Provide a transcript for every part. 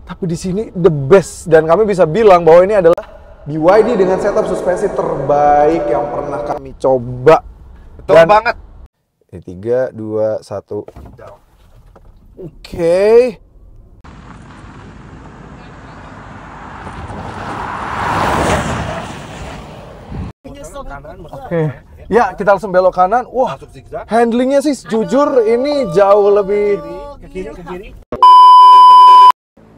Tapi di sini the best, dan kami bisa bilang bahwa ini adalah BYD dengan setup suspensi terbaik yang pernah kami coba. Betul banget. 3, 2, 1. Oke. Oke. Ya, kita langsung belok kanan. Wah, handlingnya sih jujur ini jauh lebih Ke kiri.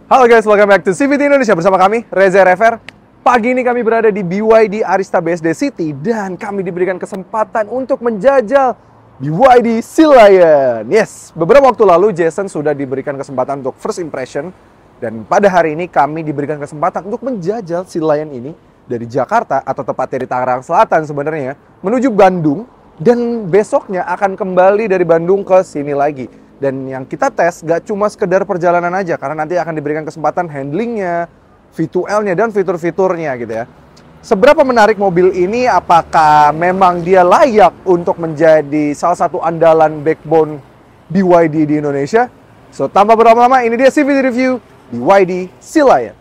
Halo guys, welcome back to CVT Indonesia bersama kami, Reza Rever. Pagi ini kami berada di BYD Arista BSD City dan kami diberikan kesempatan untuk menjajal BYD Sea Lion. Yes, beberapa waktu lalu Jason sudah diberikan kesempatan untuk first impression dan pada hari ini kami diberikan kesempatan untuk menjajal Sea Lion ini dari Jakarta atau tepatnya di Tangerang Selatan sebenarnya menuju Bandung dan besoknya akan kembali dari Bandung ke sini lagi. Dan yang kita tes gak cuma sekedar perjalanan aja, karena nanti akan diberikan kesempatan handlingnya, V2L-nya, dan fitur-fiturnya gitu ya. Seberapa menarik mobil ini, apakah memang dia layak untuk menjadi salah satu andalan backbone BYD di Indonesia? So, tanpa berlama-lama, ini dia CVT Review BYD Sea Lion.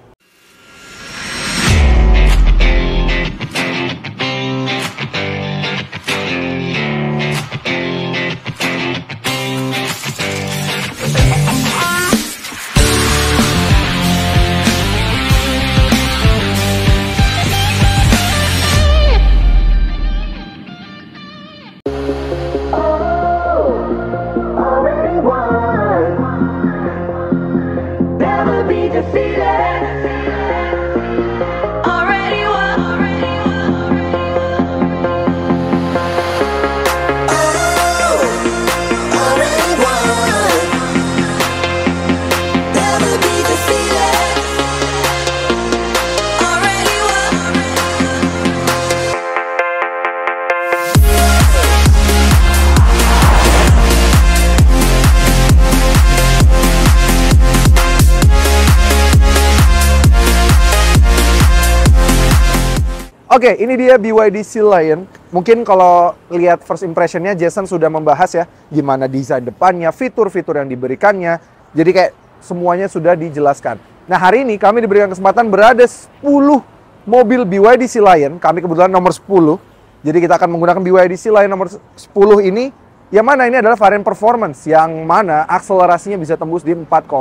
Oke, ini dia BYD Sea Lion. Mungkin kalau lihat first impressionnya, Jason sudah membahas ya gimana desain depannya, fitur-fitur yang diberikannya. Jadi kayak semuanya sudah dijelaskan. Nah, hari ini kami diberikan kesempatan berada 10 mobil BYD Sea Lion. Kami kebetulan nomor 10. Jadi kita akan menggunakan BYD Sea Lion nomor 10 ini. Yang mana ini adalah varian performance, yang mana akselerasinya bisa tembus di 4,5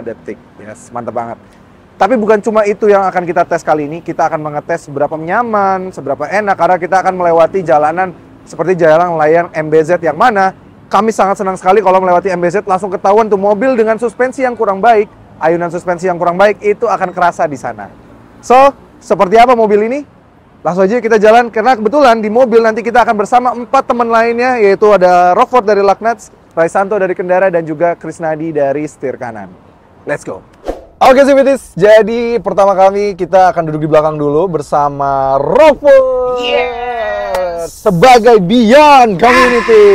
detik. Yes, mantap banget. Tapi bukan cuma itu yang akan kita tes kali ini, kita akan mengetes seberapa nyaman, seberapa enak, karena kita akan melewati jalanan seperti jalan layang MBZ yang mana kami sangat senang sekali kalau melewati MBZ langsung ketahuan tuh mobil dengan suspensi yang kurang baik, ayunan suspensi yang kurang baik itu akan kerasa di sana. So, seperti apa mobil ini? Langsung aja kita jalan, karena kebetulan di mobil nanti kita akan bersama 4 teman lainnya, yaitu ada Rockford dari Lucknuts, Raisanto dari Kendara, dan juga Krisnadi dari setir kanan. Let's go! Oke CVTs, jadi pertama kali kita akan duduk di belakang dulu bersama Rockford. Yes! Sebagai Beyond Community.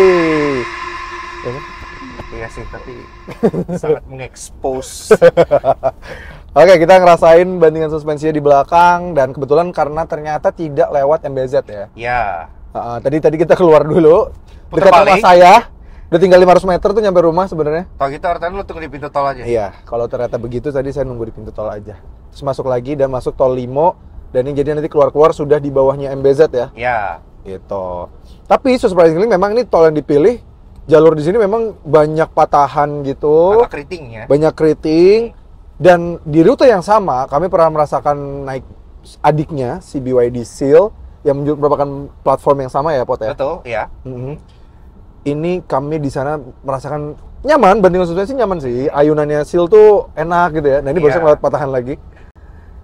Iya sih, tapi sangat mengekspos. Oke, kita ngerasain bandingan suspensinya di belakang dan kebetulan karena ternyata tidak lewat MBZ ya. Ya. Tadi kita keluar dulu dekat rumah saya. Udah tinggal 500 meter tuh nyampe rumah sebenarnya. Kalau gitu artinya lu tunggu di pintu tol aja. Iya, kalau ternyata begitu tadi saya nunggu di pintu tol aja. Terus masuk lagi dan masuk tol Limo dan ini jadi nanti keluar-keluar sudah di bawahnya MBZ ya. Iya. Gitu. Tapi surprisingly memang ini tol yang dipilih, jalur di sini memang banyak patahan gitu. Agak keriting ya. Banyak keriting dan di rute yang sama kami pernah merasakan naik adiknya si BYD Seal yang merupakan platform yang sama ya, Pot ya. Betul, iya. Ini kami di sana merasakan nyaman, bandingan suspensi nyaman sih. Ayunannya Seal tuh enak gitu ya. Nah, ini barusan lewat patahan lagi.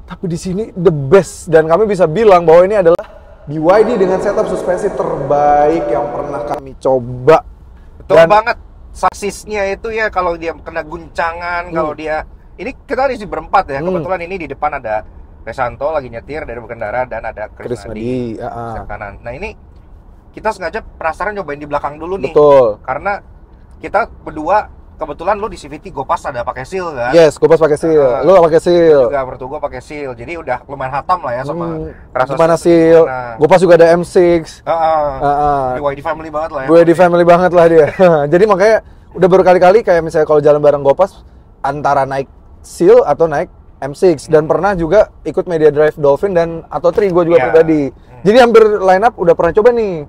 Tapi di sini the best, dan kami bisa bilang bahwa ini adalah BYD dengan setup suspensi terbaik yang pernah kami coba. Betul banget. Sasisnya itu ya kalau dia kena guncangan, kalau dia ini kita di berempat ya. Kebetulan ini di depan ada Resanto lagi nyetir dari berkendara dan ada Krisnadi setir kanan. Nah, ini kita sengaja penasaran nyobain di belakang dulu nih. Betul. Karena kita berdua kebetulan lu di CVT Gopas ada pakai seal kan? Yes, Gopas pakai seal. Lu pakai seal. Juga mertua gua pakai seal. Jadi udah lumayan hatam lah ya sama gimana seal. Gopas juga ada M6. BYD family banget lah ya. BYD family banget lah dia. Jadi makanya udah berkali-kali kayak misalnya kalau jalan bareng Gopas antara naik Seal atau naik M6 dan pernah juga ikut Media Drive Dolphin dan Atto 3 gue juga pribadi. Jadi hampir line up udah pernah coba nih.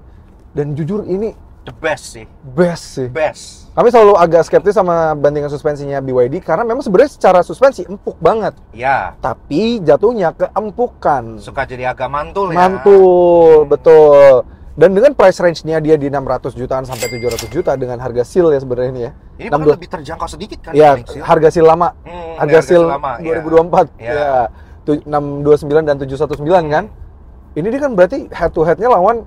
Dan jujur ini the best sih. Best. Kami selalu agak skeptis sama bandingan suspensinya BYD karena memang sebenarnya secara suspensi empuk banget. Ya. Tapi jatuhnya keempukan. Suka jadi agak mantul ya. Mantul, betul. Dan dengan price range-nya dia di 600 jutaan sampai 700 juta dengan harga Seal ya sebenarnya ini ya. Ini bahkan lebih terjangkau sedikit kan? Iya, harga Seal lama. Harga Seal lama, 2024. Ya. 629 dan 719 kan. Ini dia kan berarti head to head-nya lawan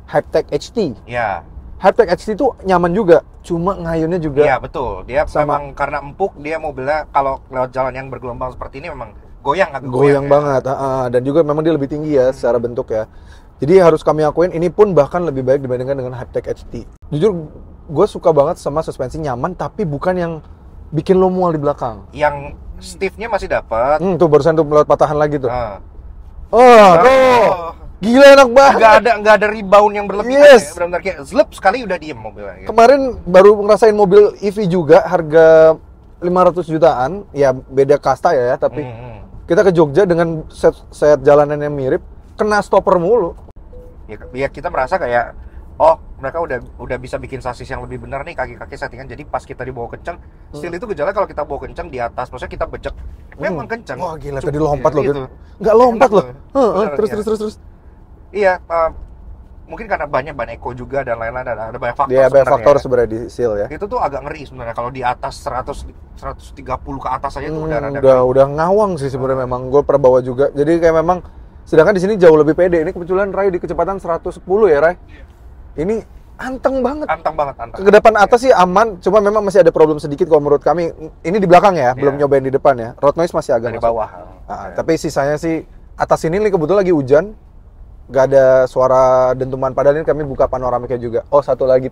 Hypertech HT. Iya. Hypertech HT itu nyaman juga, cuma ngayunnya juga. Iya, betul. Dia memang karena empuk, dia mobilnya kalau lewat jalan yang bergelombang seperti ini memang goyang banget. Dan juga memang dia lebih tinggi ya secara bentuk ya. Jadi harus kami akuin ini pun bahkan lebih baik dibandingkan dengan Hypertech HT. Jujur, gue suka banget sama suspensi nyaman, tapi bukan yang bikin lo mual di belakang. Yang stiffnya masih dapat. Tuh barusan tuh lewat patahan lagi tuh. Tuh. Gila enak banget. Nggak ada rebound yang berlebihan. Yes. Ya. Benar-benar kayak slip sekali udah diem mobilnya. Kemarin baru ngerasain mobil EV juga harga 500 jutaan. Ya beda kasta ya, tapi kita ke Jogja dengan set jalanan yang mirip, kena stopper mulu. Ya kita merasa kayak mereka udah bisa bikin sasis yang lebih benar nih, kaki-kaki settingan. Jadi pas kita dibawa kencang, still itu gejala kalau kita bawa kencang di atas, maksudnya kita bejek, memang kencang. Wah gila, tadi lompat loh gitu. Nggak lompat loh. Terus. Iya, mungkin karena banyak ban eco juga dan lain-lain, ada banyak faktor. Iya, banyak faktor sebenarnya di Seal ya. Itu tuh agak ngeri sebenarnya kalau di atas 130 ke atas aja tuh udah ngawang sih sebenarnya memang. Gue pernah bawa juga. Jadi kayak memang sedangkan di sini jauh lebih pede. Ini kebetulan Ray di kecepatan 110 ya, Ray. Ini anteng banget. Anteng. Ke depan atas sih aman, cuma memang masih ada problem sedikit kalau menurut kami. Ini di belakang ya, belum nyobain di depan ya. Road noise masih agak di bawah. Tapi sisanya sih atas ini kebetulan lagi hujan. Gak ada suara dentuman, padahal ini kami buka panoramiknya juga. Satu lagi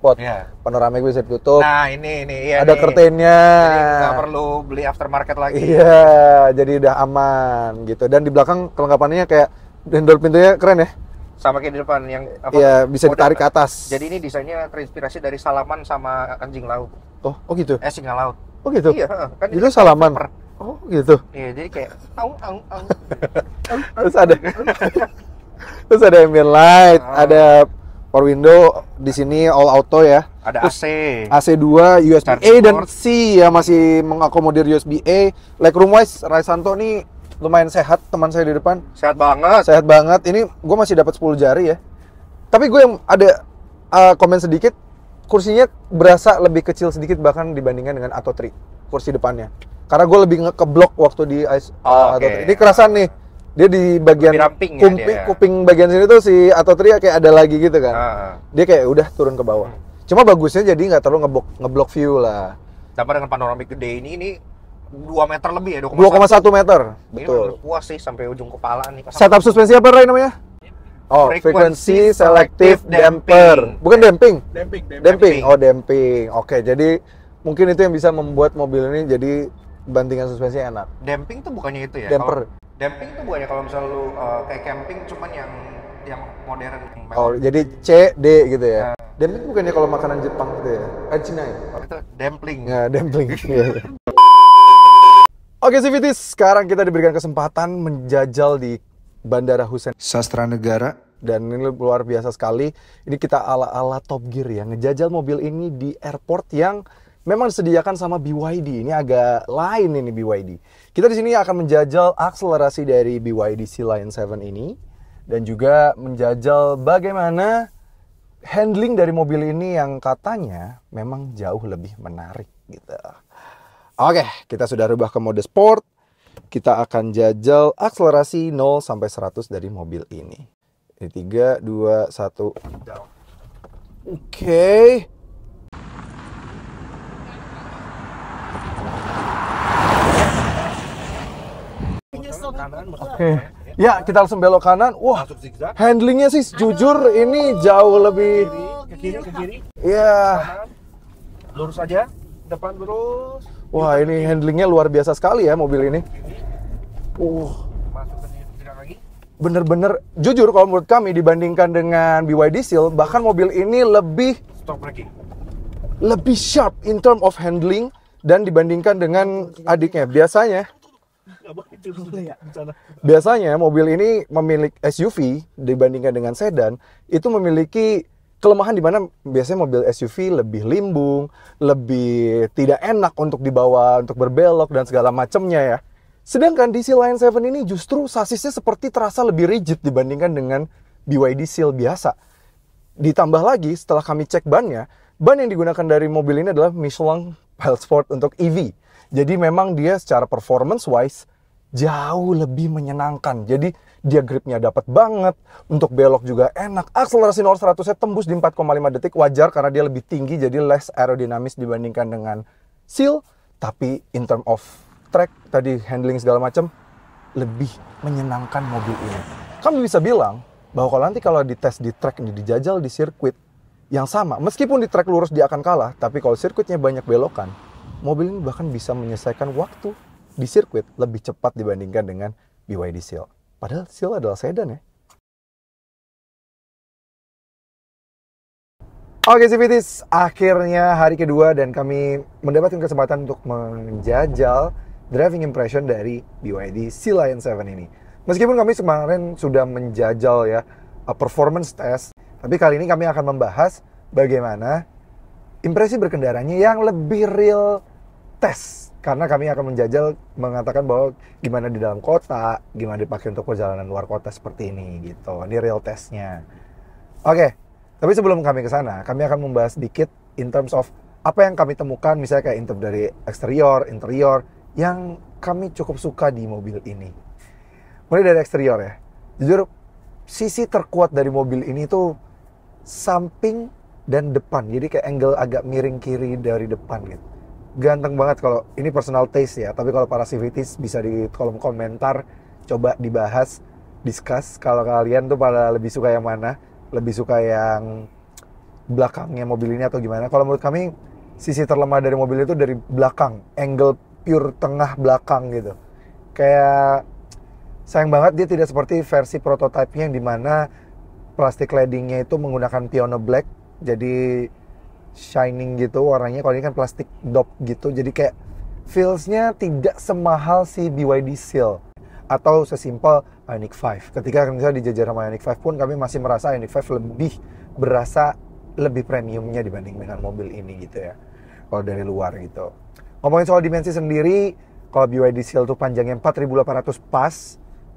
panoramik bisa ditutup. Nah ini ya, ada curtainnya. Jadi nggak perlu beli aftermarket lagi. Iya, jadi udah aman gitu. Dan di belakang kelengkapannya kayak handle pintunya keren ya. Sama kayak di depan yang Iya, bisa ditarik ke atas. Jadi ini desainnya terinspirasi dari Salaman sama anjing laut. Oh gitu. Singa laut. Oh gitu. Iya, kan. Jadi Salaman. Oh gitu. Iya, jadi kayak au. Terus ada ambient light, ada power window, di sini all auto ya. Ada terus AC 2, USB A dan C ya, masih mengakomodir USB A. Legroom wise, Raisanto nih lumayan sehat, teman saya di depan. Sehat banget. Ini gue masih dapat 10 jari ya. Tapi gue yang ada komen sedikit, kursinya berasa lebih kecil sedikit bahkan dibandingkan dengan Atto 3, kursi depannya. Karena gue lebih ngeblok waktu di Atto 3. Ini kerasan nih. Dia di bagian kuping bagian sini tuh si Atto 3 kayak ada lagi gitu kan. Dia kayak udah turun ke bawah. Cuma bagusnya jadi nggak terlalu ngeblok view lah. Sama dengan panoramik gede ini 2 meter lebih ya, 2,1 meter. Betul. Puas sih sampai ujung kepala nih. Setup suspensi apa Ray namanya? Frequency Selective Damper. Bukan damping. Damping. Damping. Oke, jadi mungkin itu yang bisa membuat mobil ini jadi bantingan suspensi enak. Damping tuh bukannya itu ya? Damper. Damping tuh bukannya kalau misalnya lu kayak camping cuman yang modern. Jadi C, D gitu ya. Damping bukannya kalau makanan Jepang gitu ya? Cina ya? Itu dumpling. Ya, dumpling. Oke, CVTs, sekarang kita diberikan kesempatan menjajal di Bandara Hussein Sastra Negara. Dan ini luar biasa sekali. Ini kita ala-ala Top Gear ya. Ngejajal mobil ini di airport yang memang disediakan sama BYD. Ini agak lain ini BYD. Kita di sini akan menjajal akselerasi dari BYD Seal Lion 7 ini dan juga menjajal bagaimana handling dari mobil ini yang katanya memang jauh lebih menarik gitu. Oke, kita sudah rubah ke mode sport. Kita akan jajal akselerasi 0 sampai 100 dari mobil ini. Ini 3 2 1. Oke. Oke, ya kita langsung belok kanan. Wah, handlingnya sih jujur ini jauh lebih ke kiri. Iya. Lurus aja, depan lurus. Wah, ini handlingnya luar biasa sekali ya mobil ini. Masuk ke tidak lagi. Bener-bener jujur kalau menurut kami dibandingkan dengan BYD Seal, bahkan mobil ini lebih sharp in term of handling dan dibandingkan dengan adiknya. Biasanya Biasanya mobil ini memiliki SUV dibandingkan dengan sedan itu memiliki kelemahan di mana biasanya mobil SUV lebih limbung, lebih tidak enak untuk dibawa, untuk berbelok dan segala macamnya ya. Sedangkan di Seal Lion 7 ini justru sasisnya seperti terasa lebih rigid dibandingkan dengan BYD Seal biasa. Ditambah lagi setelah kami cek ban yang digunakan dari mobil ini adalah Michelin Pilot Sport untuk EV. Jadi memang dia secara performance wise jauh lebih menyenangkan. Jadi dia gripnya dapat banget, untuk belok juga enak. Akselerasi 0-100-nya tembus di 4,5 detik, wajar karena dia lebih tinggi jadi less aerodinamis dibandingkan dengan Seal. Tapi in term of track, tadi handling segala macam, lebih menyenangkan mobil ini. Kami bisa bilang bahwa kalau nanti dites di track ini, dijajal di sirkuit yang sama, meskipun di track lurus dia akan kalah, tapi kalau sirkuitnya banyak belokan, mobil ini bahkan bisa menyelesaikan waktu di sirkuit lebih cepat dibandingkan dengan BYD Seal. Padahal Seal adalah sedan ya. Oke CVTs, akhirnya hari kedua dan kami mendapatkan kesempatan untuk menjajal driving impression dari BYD Seal Lion 7 ini. Meskipun kami kemarin sudah menjajal ya performance test, tapi kali ini kami akan membahas bagaimana impresi berkendaranya yang lebih real test. Karena kami akan menjajal mengatakan bahwa gimana di dalam kota, gimana dipakai untuk perjalanan luar kota seperti ini gitu. Ini real testnya. Oke, tapi sebelum kami ke sana, kami akan membahas sedikit in terms of apa yang kami temukan, misalnya kayak in terms dari eksterior, interior, yang kami cukup suka di mobil ini. Mulai dari eksterior ya. Jujur, sisi terkuat dari mobil ini tuh samping dan depan. Jadi kayak angle agak miring kiri dari depan gitu. Ganteng banget kalau ini personal taste ya. Tapi kalau para CVTs bisa di kolom komentar coba dibahas, discuss kalau kalian tuh pada lebih suka yang mana, lebih suka yang belakangnya mobil ini atau gimana. Kalau menurut kami sisi terlemah dari mobil itu dari belakang, angle pure tengah belakang gitu. Kayak sayang banget dia tidak seperti versi prototipe-nya yang dimana plastik cladding-nya itu menggunakan Piano Black, jadi shining gitu warnanya. Kalau ini kan plastik dop gitu, jadi kayak feels-nya tidak semahal si BYD Seal atau sesimpel Ioniq 5. Ketika misalnya dijajar sama Ioniq 5 pun kami masih merasa Ioniq 5 lebih berasa lebih premiumnya dibanding dengan mobil ini gitu ya, kalau dari luar gitu. Ngomongin soal dimensi sendiri, kalau BYD Seal tuh panjangnya 4.800 pas,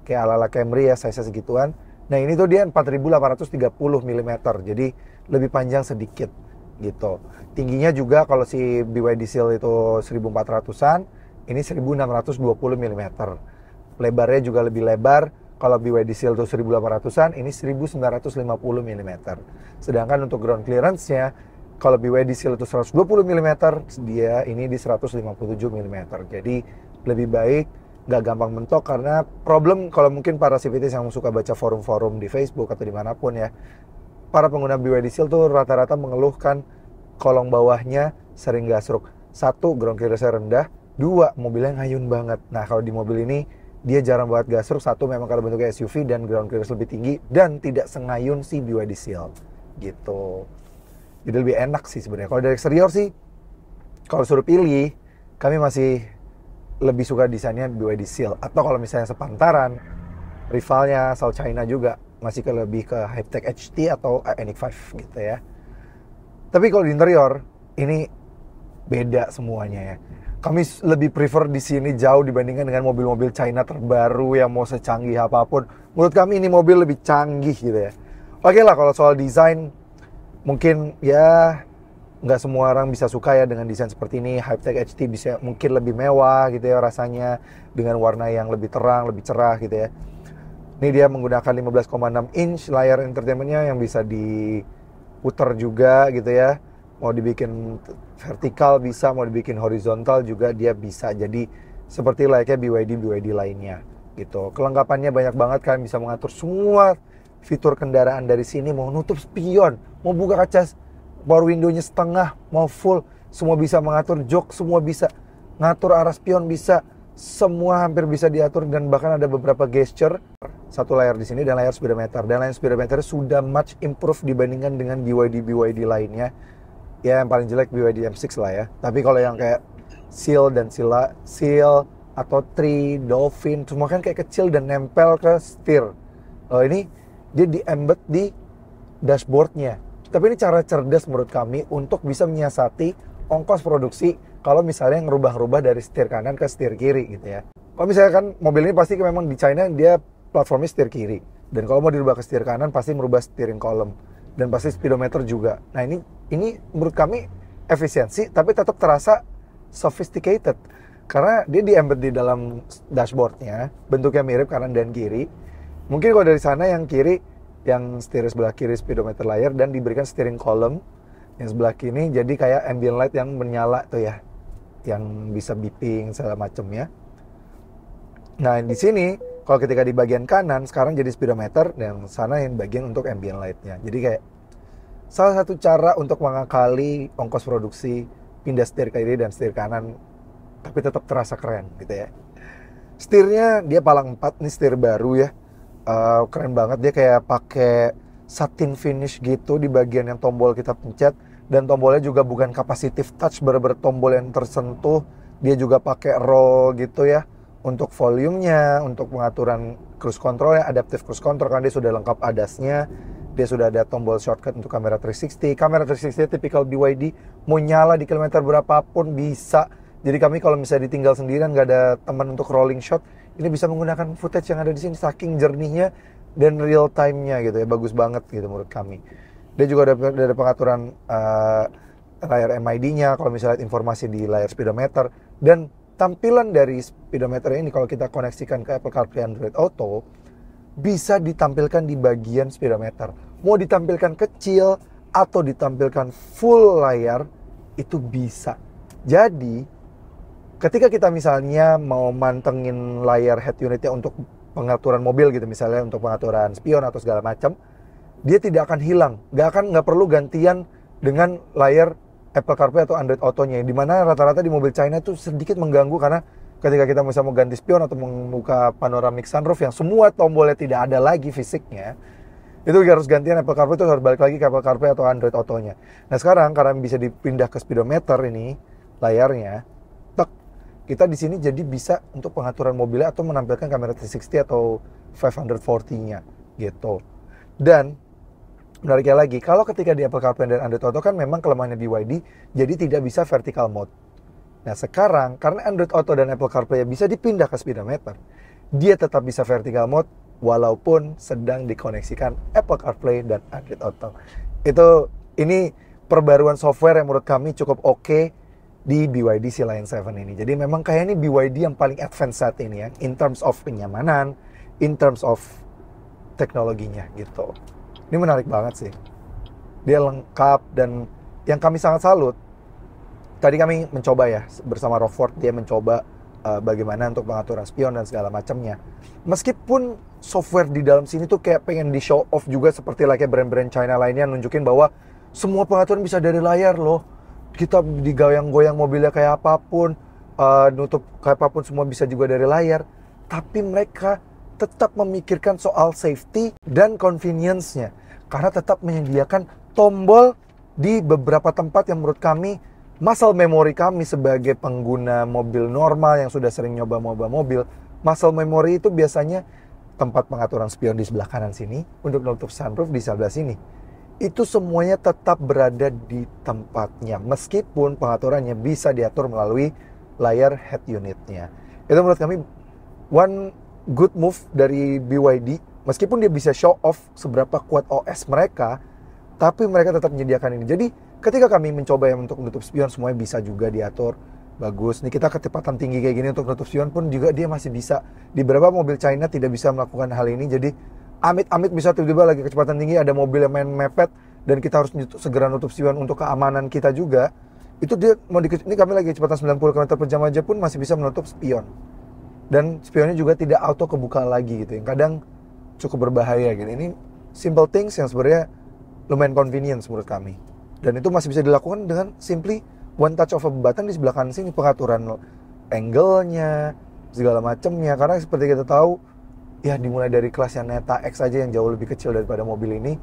kayak ala-ala Camry ya, size segituan. Nah ini tuh dia 4.830 mm, jadi lebih panjang sedikit gitu. Tingginya juga kalau si BYD Seal itu 1.400-an, ini 1.620 mm. Lebarnya juga lebih lebar, kalau BYD Seal itu 1.800-an, ini 1.950 mm. Sedangkan untuk ground clearance-nya, kalau BYD Seal itu 120 mm, dia ini di 157 mm. Jadi lebih baik, nggak gampang mentok, karena problem kalau mungkin para CVTs yang suka baca forum-forum di Facebook atau dimanapun ya, para pengguna BYD Seal tuh rata-rata mengeluhkan kolong bawahnya sering gasruk. Satu, ground clearance-nya rendah. Dua, mobilnya ngayun banget. Nah kalau di mobil ini dia jarang banget gasruk. Satu, memang karena bentuknya SUV dan ground clearance lebih tinggi dan tidak sengayun si BYD Seal gitu. Jadi lebih enak sih sebenarnya. Kalau dari eksterior sih, kalau suruh pilih, kami masih lebih suka desainnya BYD Seal. Atau kalau misalnya sepantaran, rivalnya South China juga masih lebih ke High-Tech HT atau Ioniq 5 gitu ya. Tapi kalau di interior, ini beda semuanya ya. Kami lebih prefer di sini jauh dibandingkan dengan mobil-mobil China terbaru yang mau secanggih apapun. Menurut kami ini mobil lebih canggih gitu ya. Oke lah, kalau soal desain, mungkin ya nggak semua orang bisa suka ya dengan desain seperti ini. High-Tech HT bisa mungkin lebih mewah gitu ya rasanya, dengan warna yang lebih terang, lebih cerah gitu ya. Ini dia menggunakan 15,6 inch layar entertainment-nya yang bisa diputar juga gitu ya. Mau dibikin vertikal bisa, mau dibikin horizontal juga dia bisa. Jadi seperti layaknya BYD lainnya gitu. Kelengkapannya banyak banget, kan bisa mengatur semua fitur kendaraan dari sini. Mau nutup spion, mau buka kaca power window-nya setengah, mau full, semua bisa mengatur. Jok semua bisa, ngatur arah spion bisa, semua hampir bisa diatur. Dan bahkan ada beberapa gesture, satu layar di sini dan layar speedometer. Dan layar speedometer sudah much improve dibandingkan dengan BYD lainnya. Ya yang paling jelek BYD M6 lah ya. Tapi kalau yang kayak Seal dan Seal atau tree, dolphin, semua kan kayak kecil dan nempel ke setir. Ini dia di-embed di dashboardnya. Tapi ini cara cerdas menurut kami untuk bisa menyiasati ongkos produksi kalau misalnya ngerubah-rubah dari setir kanan ke setir kiri gitu ya. Kalau misalnya kan mobil ini pasti memang di China dia platformnya setir kiri. Dan kalau mau dirubah ke setir kanan pasti merubah steering column. Dan pasti speedometer juga. Nah ini menurut kami efisiensi tapi tetap terasa sophisticated. Karena dia di-embed di dalam dashboardnya, bentuknya mirip kanan dan kiri. Mungkin kalau dari sana yang kiri, yang setir sebelah kiri speedometer layar dan diberikan steering column. Yang sebelah kiri jadi kayak ambient light yang menyala tuh ya. Yang bisa beeping segala macamnya. Nah di sini kalau ketika di bagian kanan sekarang jadi speedometer dan sana yang bagian untuk ambient lightnya. Jadi kayak salah satu cara untuk mengakali ongkos produksi pindah setir kiri dan setir kanan tapi tetap terasa keren gitu ya. Setirnya dia palang 4 nih, setir baru ya. Keren banget, dia kayak pakai satin finish gitu di bagian yang tombol kita pencet dan tombolnya juga bukan capacitive touch, bener-bener tombol yang tersentuh. Dia juga pakai roll gitu ya untuk volumenya, untuk pengaturan cruise control ya, adaptive cruise control karena dia sudah lengkap ADAS-nya. Dia sudah ada tombol shortcut untuk kamera 360. Kamera 360 tipikal BYD, mau nyala di kilometer berapapun bisa. Jadi kami kalau misalnya ditinggal sendirian nggak ada teman untuk rolling shot, ini bisa menggunakan footage yang ada di sini saking jernihnya dan real time-nya gitu ya, bagus banget gitu menurut kami. Dia juga ada pengaturan layar MID-nya kalau misalnya informasi di layar speedometer dan tampilan dari speedometer ini kalau kita koneksikan ke Apple CarPlay Android Auto bisa ditampilkan di bagian speedometer. Mau ditampilkan kecil atau ditampilkan full layar itu bisa. Jadi ketika kita misalnya mau mantengin layar head unitnya untuk pengaturan mobil gitu, misalnya untuk pengaturan spion atau segala macam, dia tidak akan hilang, nggak perlu gantian dengan layar Apple CarPlay atau Android Auto-nya, di mana rata-rata di mobil China itu sedikit mengganggu karena ketika kita misalnya mau ganti spion atau membuka panoramic sunroof yang semua tombolnya tidak ada lagi fisiknya, itu harus gantian Apple CarPlay, itu harus balik lagi ke Apple CarPlay atau Android Auto-nya. Nah sekarang karena bisa dipindah ke speedometer ini layarnya, kita di sini jadi bisa untuk pengaturan mobilnya atau menampilkan kamera 360 atau 540-nya gitu. Dan menariknya lagi, kalau ketika di Apple CarPlay dan Android Auto kan memang kelemahannya BYD, jadi tidak bisa vertical mode. Nah sekarang karena Android Auto dan Apple CarPlay bisa dipindah ke speedometer, dia tetap bisa vertical mode walaupun sedang dikoneksikan Apple CarPlay dan Android Auto. Ini perbaruan software yang menurut kami cukup oke di BYD Sea Lion 7 ini. Jadi memang kayaknya ini BYD yang paling advance saat ini ya, in terms of kenyamanan, in terms of teknologinya gitu. Ini menarik banget sih. Dia lengkap dan yang kami sangat salut, tadi kami mencoba ya bersama Rockford, dia mencoba bagaimana untuk pengaturan spion dan segala macamnya. Meskipun software di dalam sini tuh kayak pengen di show off juga seperti kayak brand-brand China lainnya, nunjukin bahwa semua pengaturan bisa dari layar loh. Kita digoyang-goyang mobilnya kayak apapun, nutup kayak apapun semua bisa juga dari layar. Tapi mereka tetap memikirkan soal safety dan convenience-nya. Karena tetap menyediakan tombol di beberapa tempat yang menurut kami, muscle memory kami sebagai pengguna mobil normal yang sudah sering nyoba mobil, muscle memory itu biasanya tempat pengaturan spion di sebelah kanan sini, untuk nutup sunroof di sebelah sini. Itu semuanya tetap berada di tempatnya meskipun pengaturannya bisa diatur melalui layar head unitnya. Itu menurut kami one good move dari BYD, meskipun dia bisa show off seberapa kuat OS mereka, tapi mereka tetap menyediakan ini. Jadi ketika kami mencoba yang untuk menutup spion semuanya bisa juga diatur bagus. Nih kita kecepatan tinggi kayak gini untuk menutup spion pun juga dia masih bisa. Di beberapa mobil China tidak bisa melakukan hal ini, jadi amit-amit bisa tiba-tiba lagi kecepatan tinggi ada mobil yang main mepet dan kita harus segera nutup spion untuk keamanan kita juga. Itu dia ini kami lagi kecepatan 90 km/jam aja pun masih bisa menutup spion. Dan spionnya juga tidak auto kebuka lagi gitu, yang kadang cukup berbahaya gitu. Ini simple things yang sebenarnya lumayan convenience menurut kami. Dan itu masih bisa dilakukan dengan simply one touch of a button di sebelah kanan sini, pengaturan angle-nya, segala macamnya. Karena seperti kita tahu, ya dimulai dari kelas yang Neta X aja yang jauh lebih kecil daripada mobil ini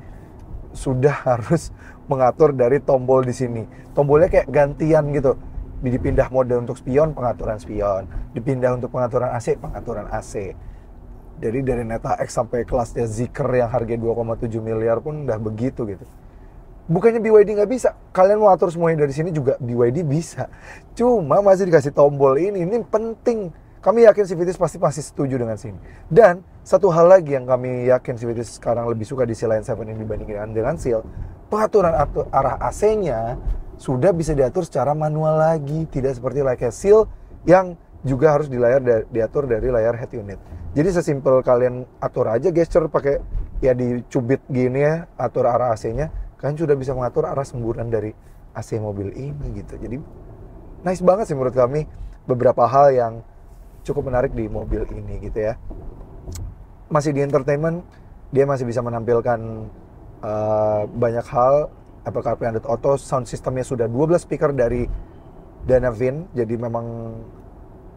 sudah harus mengatur dari tombol di sini. Tombolnya kayak gantian gitu. dipindah mode untuk spion, pengaturan spion, dipindah untuk pengaturan AC, pengaturan AC. Dari Neta X sampai kelasnya Zeekr yang harga 2,7 miliar pun udah begitu gitu. Bukannya BYD nggak bisa, kalian mau atur semuanya dari sini juga BYD bisa. Cuma masih dikasih tombol ini penting. Kami yakin Civities pasti setuju dengan sini. Dan satu hal lagi yang kami yakin Civities sekarang lebih suka di Sea Lion 7 ini dibandingkan dengan Seal, pengaturan arah AC-nya sudah bisa diatur secara manual lagi, tidak seperti like Seal yang juga harus diatur dari layar head unit. Jadi sesimpel kalian atur aja gesture pakai ya dicubit gini ya, atur arah AC-nya, kalian sudah bisa mengatur arah semburan dari AC mobil ini gitu. Jadi nice banget sih menurut kami, beberapa hal yang cukup menarik di mobil ini gitu ya. Masih di entertainment, dia masih bisa menampilkan banyak hal. Apple CarPlay Android Auto, sound systemnya sudah 12 speaker dari Danavin, jadi memang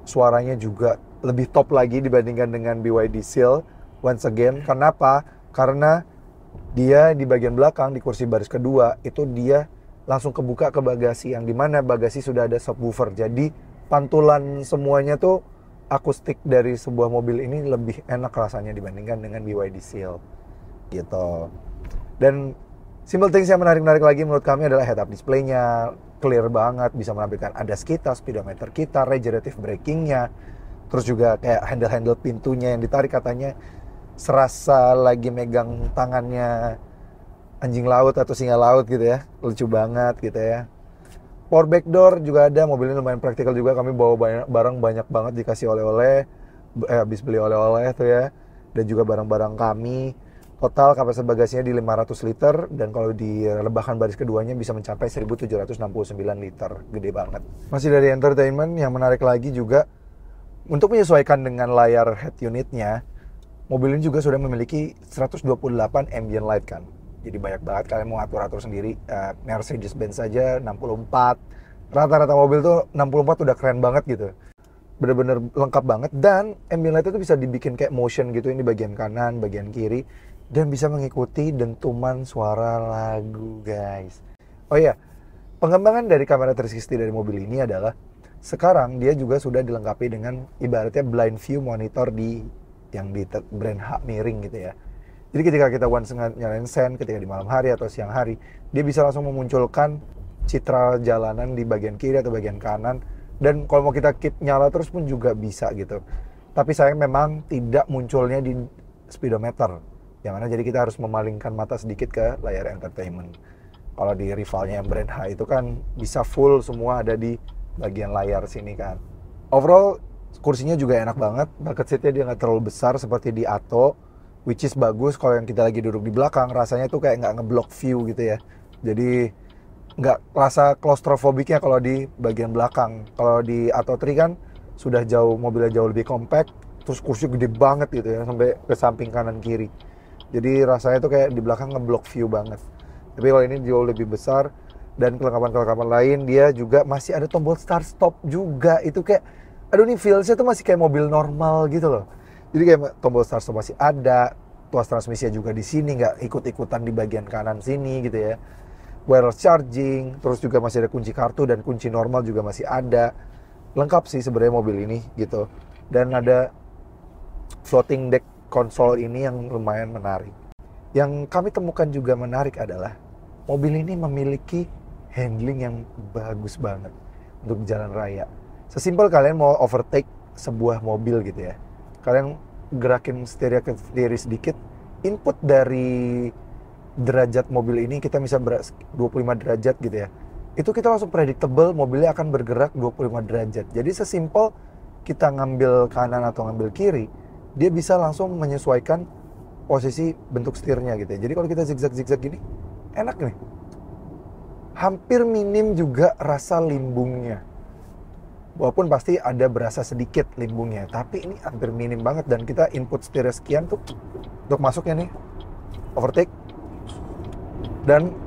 suaranya juga lebih top lagi dibandingkan dengan BYD Seal. Once again, kenapa? Karena dia di bagian belakang, di kursi baris kedua, itu dia langsung kebuka ke bagasi, yang dimana bagasi sudah ada subwoofer. Jadi pantulan semuanya tuh akustik dari sebuah mobil ini lebih enak rasanya dibandingkan dengan BYD Seal gitu. Dan simple things yang menarik lagi menurut kami adalah head-up display-nya, clear banget, bisa menampilkan ADAS kita, speedometer kita, regenerative braking-nya, terus juga kayak handle-handle pintunya yang ditarik katanya serasa lagi megang tangannya anjing laut atau singa laut gitu ya, lucu banget gitu ya. Power back door juga ada, mobilnya lumayan praktikal juga, kami bawa barang banyak banget, dikasih oleh-oleh, habis beli oleh-oleh tuh ya, dan juga barang-barang kami. Total kapasitas bagasinya di 500 liter, dan kalau direbahkan baris keduanya bisa mencapai 1769 liter, gede banget. Masih dari entertainment, yang menarik lagi juga untuk menyesuaikan dengan layar head unitnya, mobil ini juga sudah memiliki 128 ambient light kan. Jadi banyak banget, kalian mau atur-atur sendiri. Mercedes-Benz saja 64, rata-rata mobil tuh 64 udah keren banget gitu. Bener-bener lengkap banget, dan ambient light itu bisa dibikin kayak motion gitu, ini bagian kanan, bagian kiri, dan bisa mengikuti dentuman suara lagu guys. Oh iya, pengembangan dari kamera 360 dari mobil ini adalah sekarang dia juga sudah dilengkapi dengan ibaratnya blind view monitor yang di brand H miring gitu ya. Jadi ketika kita once nyalain sen, ketika di malam hari atau siang hari, dia bisa langsung memunculkan citra jalanan di bagian kiri atau bagian kanan, dan kalau mau kita keep nyala terus pun juga bisa gitu. Tapi sayang memang tidak munculnya di speedometer, yang mana jadi kita harus memalingkan mata sedikit ke layar entertainment. Kalau di rivalnya yang brand H itu kan bisa full semua ada di bagian layar sini kan. Overall kursinya juga enak banget, bucket seatnya dia nggak terlalu besar seperti di Atto, which is bagus kalau yang kita lagi duduk di belakang, rasanya tuh kayak nggak ngeblock view gitu ya. Jadi nggak rasa klaustrofobiknya kalau di bagian belakang. Kalau di Atto 3 kan sudah mobilnya jauh lebih compact, terus kursi gede banget gitu ya, sampai ke samping kanan kiri. Jadi rasanya tuh kayak di belakang ngeblock view banget. Tapi kalau ini jauh lebih besar, dan kelengkapan lain, dia juga masih ada tombol start stop juga. Itu kayak, aduh nih feelsnya tuh masih kayak mobil normal gitu loh. Jadi kayak tombol start stop masih ada, tuas transmisinya juga di sini, nggak ikut-ikutan di bagian kanan sini gitu ya. Wireless charging, terus juga masih ada kunci kartu dan kunci normal juga masih ada. Lengkap sih sebenarnya mobil ini gitu. Dan ada floating deck konsol ini yang lumayan menarik. Yang kami temukan juga menarik adalah mobil ini memiliki handling yang bagus banget untuk jalan raya. Sesimpel kalian mau overtake sebuah mobil gitu ya, kalian gerakin setir ke kiri sedikit, input dari derajat mobil ini kita bisa 25 derajat gitu ya, itu kita langsung predictable mobilnya akan bergerak 25 derajat. Jadi sesimpel kita ngambil kanan atau ngambil kiri, dia bisa langsung menyesuaikan posisi bentuk setirnya gitu ya. Jadi kalau kita zigzag gini, enak nih. Hampir minim juga rasa limbungnya. Walaupun pasti ada berasa sedikit limbungnya, tapi ini hampir minim banget. Dan kita input setir sekian tuh untuk masuknya nih, overtake. Dan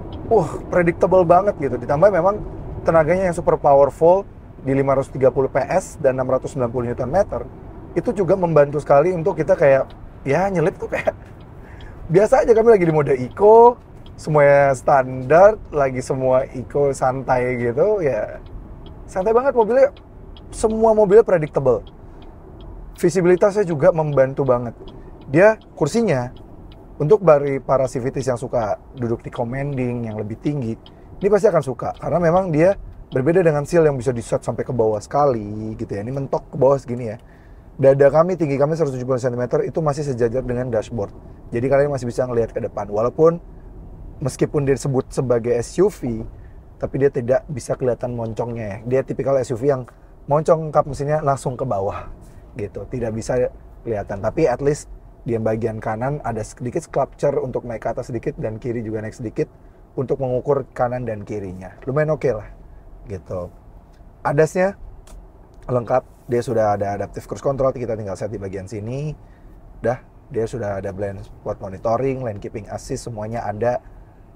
predictable banget gitu. Ditambah memang tenaganya yang super powerful di 530 PS dan 690 Nm. Itu juga membantu sekali untuk kita kayak ya nyelip tuh kayak biasa aja. Kami lagi di mode eco, semuanya standar, lagi semua eco santai gitu ya, santai banget mobilnya. Semua mobilnya predictable. Visibilitasnya juga membantu banget. Dia kursinya untuk dari para civities yang suka duduk di commanding yang lebih tinggi, ini pasti akan suka karena memang dia berbeda dengan seal yang bisa di-set sampai ke bawah sekali gitu ya. Ini mentok ke bawah segini ya. Dada kami, tinggi kami 170 cm itu masih sejajar dengan dashboard. Jadi kalian masih bisa ngelihat ke depan. Walaupun meskipun dia disebut sebagai SUV, tapi dia tidak bisa kelihatan moncongnya ya. Dia tipikal SUV yang moncong kap mesinnya langsung ke bawah gitu. Tidak bisa kelihatan. Tapi at least di bagian kanan ada sedikit sculpture untuk naik ke atas sedikit dan kiri juga naik sedikit untuk mengukur kanan dan kirinya. Lumayan oke lah gitu. ADAS-nya lengkap, dia sudah ada adaptive cruise control, kita tinggal set di bagian sini. Dia sudah ada blind spot monitoring, lane keeping assist, semuanya ada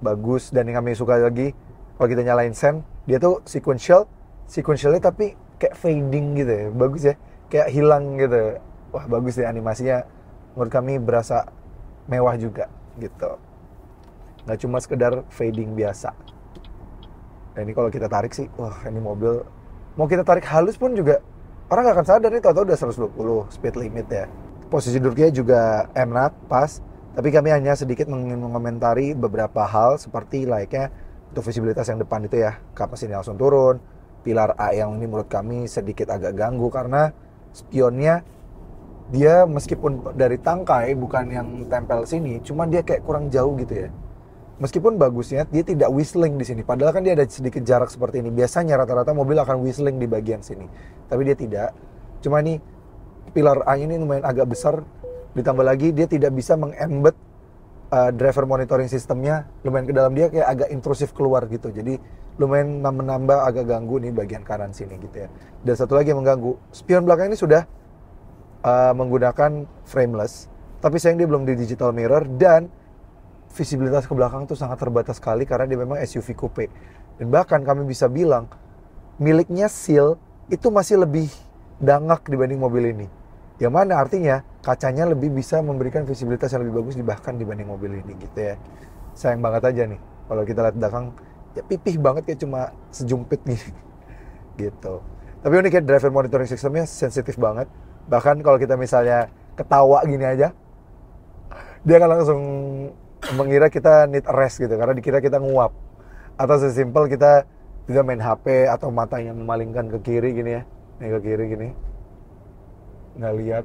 bagus. Dan yang kami suka lagi, kalau kita nyalain sen, dia tuh sequentialnya tapi kayak fading gitu ya, bagus ya, kayak hilang gitu. Wah bagus deh animasinya, menurut kami berasa mewah juga gitu. Nggak cuma sekedar fading biasa. Dan ini kalau kita tarik sih, wah ini mobil mau kita tarik halus pun juga orang nggak akan sadar nih, tau-tau udah 120 speed limit ya. Posisi duduknya juga enak, pas. Tapi kami hanya sedikit mengomentari beberapa hal seperti layaknya untuk visibilitas yang depan itu ya, kap mesinnya langsung turun. Pilar A yang ini menurut kami sedikit agak ganggu karena spionnya dia meskipun dari tangkai bukan yang tempel sini, cuman dia kayak kurang jauh gitu ya. Meskipun bagusnya dia tidak whistling di sini, padahal kan dia ada sedikit jarak seperti ini. Biasanya rata-rata mobil akan whistling di bagian sini, tapi dia tidak. Cuma ini pilar A ini lumayan agak besar, ditambah lagi dia tidak bisa mengembed driver monitoring sistemnya lumayan ke dalam, dia kayak agak intrusif keluar gitu. Jadi lumayan menambah agak ganggu nih bagian kanan sini gitu ya. Dan satu lagi yang mengganggu, spion belakang ini sudah menggunakan frameless, tapi sayang dia belum di digital mirror dan visibilitas ke belakang tuh sangat terbatas sekali karena dia memang SUV coupe. Dan bahkan kami bisa bilang miliknya Seal itu masih lebih dangak dibanding mobil ini. Yang mana artinya kacanya lebih bisa memberikan visibilitas yang lebih bagus bahkan dibanding mobil ini gitu ya. Sayang banget aja nih kalau kita lihat belakang ya pipih banget kayak cuma sejumpit nih gitu. Tapi unik ya, driver monitoring systemnya sensitif banget. Bahkan kalau kita misalnya ketawa gini aja, dia akan langsung mengira kita need a rest gitu, karena dikira kita nguap. Atau sesimpel kita juga main HP atau matanya memalingkan ke kiri gini ya, nih ke kiri gini, nggak lihat.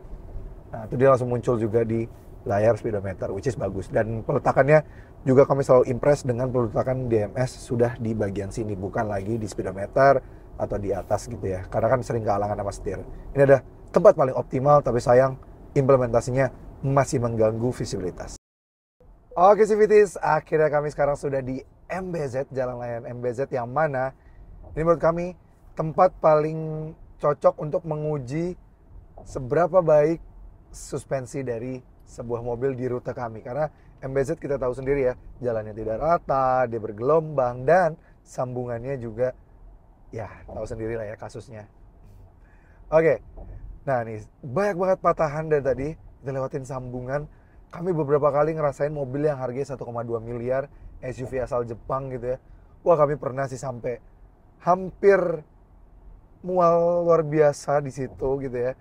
Nah itu dia langsung muncul juga di layar speedometer, which is bagus. Dan peletakannya juga kami selalu impress dengan peletakan DMS sudah di bagian sini, bukan lagi di speedometer atau di atas gitu ya, karena kan sering kehalangan sama setir. Ini ada tempat paling optimal, tapi sayang implementasinya masih mengganggu visibilitas. Oke civities, akhirnya kami sekarang sudah di MBZ, Jalan Layang MBZ, yang mana ini menurut kami tempat paling cocok untuk menguji seberapa baik suspensi dari sebuah mobil di rute kami. Karena MBZ kita tahu sendiri ya, jalannya tidak rata, dia bergelombang, dan sambungannya juga ya tahu sendiri lah ya kasusnya. Oke, nah nih banyak banget patahan dari tadi, kita lewatin sambungan. Kami beberapa kali ngerasain mobil yang harganya 1,2 miliar, SUV asal Jepang gitu ya. Wah kami pernah sih sampai hampir mual luar biasa di situ gitu ya.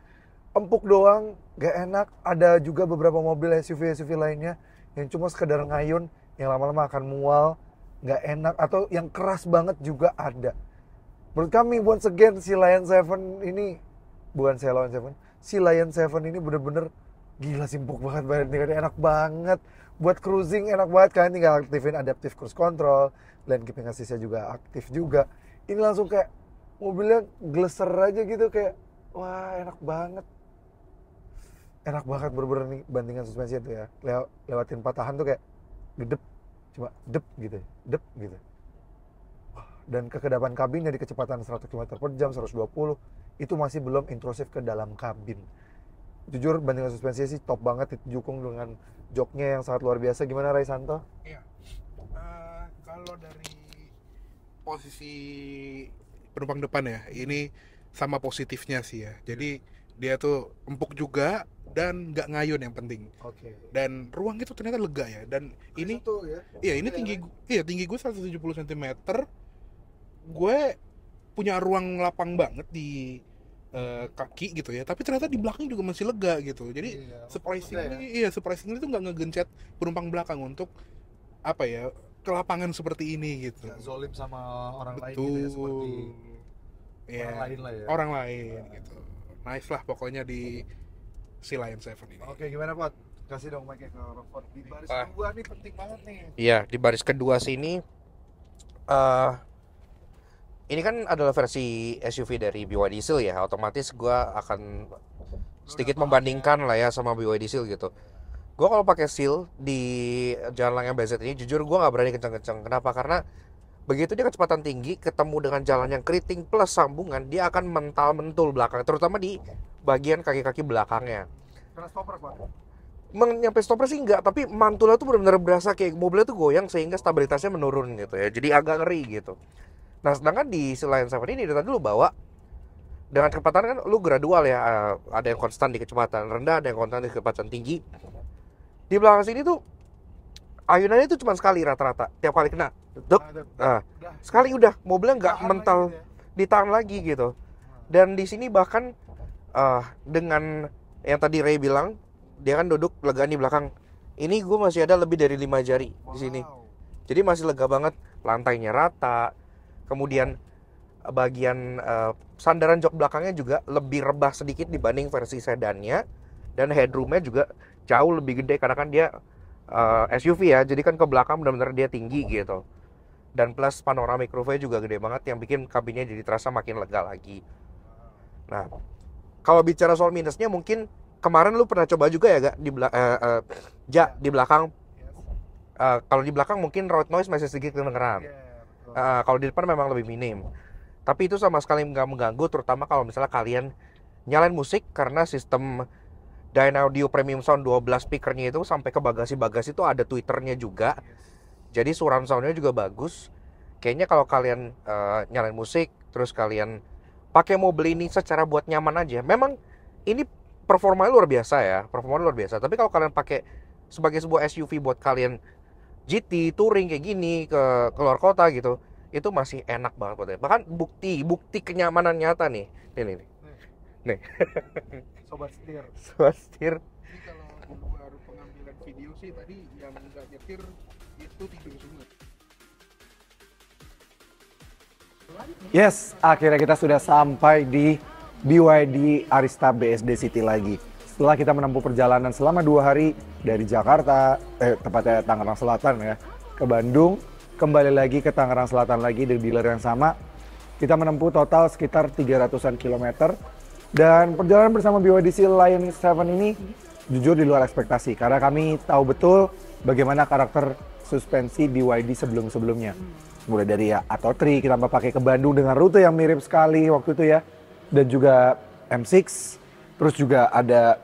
Empuk doang, gak enak. Ada juga beberapa mobil SUV lainnya yang cuma sekedar ngayun, yang lama-lama akan mual, gak enak. Atau yang keras banget juga ada. Menurut kami, once again, si Lion 7 ini, bukan si Lion 7, si Lion 7 ini bener-bener gila, simpuk banget, enak banget. Buat cruising enak banget, kalian tinggal aktifin adaptive cruise control, lane keeping assist-nya juga aktif juga. Ini langsung kayak mobilnya gleser aja gitu, kayak wah enak banget. Enak banget bener-bener nih bandingan suspensi itu ya. Lewatin patahan tuh kayak gedep, cuma dep gitu, dep gitu. Dan kekedapan kabinnya di kecepatan 100 km per jam, 120, itu masih belum intrusif ke dalam kabin. Jujur bandingan suspensinya sih top banget, didukung dengan joknya yang sangat luar biasa. Gimana Raisanto? Iya, kalau dari posisi penumpang depan ya, ini sama positifnya sih ya. Jadi dia tuh empuk juga dan nggak ngayun yang penting. Oke. Dan ruang itu ternyata lega ya. Dan ini, ya? iya ini tinggi gue 170 cm. Gue punya ruang lapang banget di kaki gitu ya, tapi ternyata di belakang juga masih lega gitu. Jadi surprisingly itu nggak ngegencet penumpang belakang untuk apa ya, ke lapangan seperti ini gitu. Nggak zolim sama orang lain Betul. gitu ya, seperti Iya, orang lain lah ya. orang lain gitu. Nice lah pokoknya di Sea Lion 7 ini. Oke, gimana Pot? Kasih dong mic-nya ke Rockford. Di baris Ah. kedua nih penting banget nih. Iya, di baris kedua sini ini kan adalah versi SUV dari BYD Seal ya. Otomatis gua akan sedikit membandingkan lah ya sama BYD Seal gitu. Gua kalau pakai Seal di jalan layang BZ ini jujur gua nggak berani kencang-kencang. Kenapa? Karena begitu dia kecepatan tinggi ketemu dengan jalan yang keriting plus sambungan, dia akan mental-mentul belakang, terutama di bagian kaki-kaki belakangnya. Karena stopper Pak. Nyampe stopper sih enggak, tapi mantulnya tuh benar-benar berasa kayak mobilnya tuh goyang sehingga stabilitasnya menurun gitu ya. Jadi agak ngeri gitu. Nah, sedangkan di Sea Lion 7 ini dari tadi lu bawa dengan kecepatan kan lu gradual ya, ada yang konstan di kecepatan rendah, ada yang konstan di kecepatan tinggi. Di belakang sini tuh ayunannya itu cuma sekali rata-rata, tiap kali kena. Sekali udah, mobilnya nggak mental gitu ya. ditahan lagi gitu. Dan di sini bahkan dengan yang tadi Ray bilang, dia kan duduk lega di belakang. Ini gue masih ada lebih dari 5 jari di sini. Jadi masih lega banget, lantainya rata. Kemudian bagian sandaran jok belakangnya juga lebih rebah sedikit dibanding versi sedannya. Dan headroomnya juga jauh lebih gede karena kan dia SUV ya. Jadi kan ke belakang benar-benar dia tinggi gitu. Dan plus panoramic roof-nya juga gede banget yang bikin kabinnya jadi terasa makin lega lagi. Nah, kalau bicara soal minusnya mungkin kemarin lu pernah coba juga ya gak di belakang. Kalau di belakang mungkin road noise masih sedikit kedengeran. Kalau di depan memang lebih minim. Tapi itu sama sekali nggak mengganggu, terutama kalau misalnya kalian nyalain musik karena sistem Dynaudio Premium Sound 12 speakernya itu sampai ke bagasi-bagasi itu ada tweeternya juga. Jadi surround soundnya juga bagus. Kayaknya kalau kalian nyalain musik terus kalian pakai mobil ini secara buat nyaman aja, memang ini performanya luar biasa ya, performanya luar biasa. Tapi kalau kalian pakai sebagai sebuah SUV buat kalian GT, touring kayak gini ke luar kota gitu, itu masih enak banget buat. Bahkan bukti kenyamanan nyata nih. Nih. Sobat setir. Sobat setir. Ini kalau di luar pengambilan video sih tadi yang nggak nyetir itu tidur semua. Yes, akhirnya kita sudah sampai di BYD Arista BSD City lagi. Setelah kita menempuh perjalanan selama 2 hari dari Jakarta, tepatnya Tangerang Selatan ya, ke Bandung, kembali lagi ke Tangerang Selatan lagi di dealer yang sama. Kita menempuh total sekitar 300-an kilometer. Dan perjalanan bersama BYD Sea Lion 7 ini jujur di luar ekspektasi. Karena kami tahu betul bagaimana karakter suspensi BYD sebelum-sebelumnya. Mulai dari ya Atto 3, kita pakai ke Bandung dengan rute yang mirip sekali waktu itu ya. Dan juga M6, terus juga ada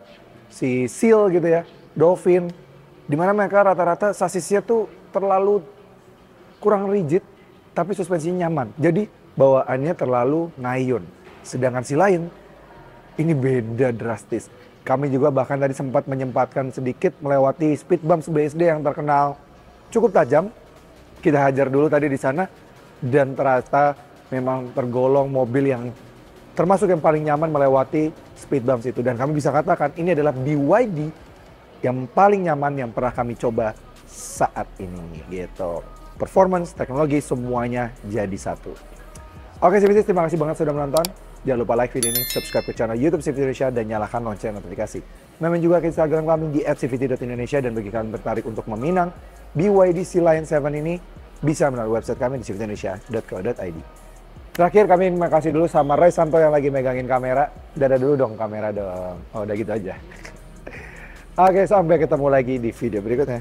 si Seal gitu ya, Dolphin. Dimana mereka rata-rata sasisnya tuh terlalu kurang rigid, tapi suspensinya nyaman. Jadi bawaannya terlalu ngayun. Sedangkan Sea Lion ini beda drastis. Kami juga bahkan tadi sempat menyempatkan sedikit melewati speed bumps BSD yang terkenal cukup tajam. Kita hajar dulu tadi di sana dan ternyata memang tergolong mobil yang termasuk yang paling nyaman melewati speed bumps itu. Dan kami bisa katakan ini adalah BYD yang paling nyaman yang pernah kami coba saat ini gitu. Performance, teknologi, semuanya jadi satu. Oke CVT, terima kasih banget sudah menonton. Jangan lupa like video ini, subscribe ke channel YouTube CVT Indonesia, dan nyalakan lonceng notifikasi. Main juga ke Instagram kami di @cvt.indonesia, dan bagi kalian tertarik untuk meminang BYD Sea Lion 7 ini, bisa melalui website kami di cvtindonesia.co.id. Terakhir kami makasih dulu sama Ray Santo yang lagi megangin kamera. Dadah dulu dong kamera dong. Oh udah gitu aja. Oke, sampai ketemu lagi di video berikutnya.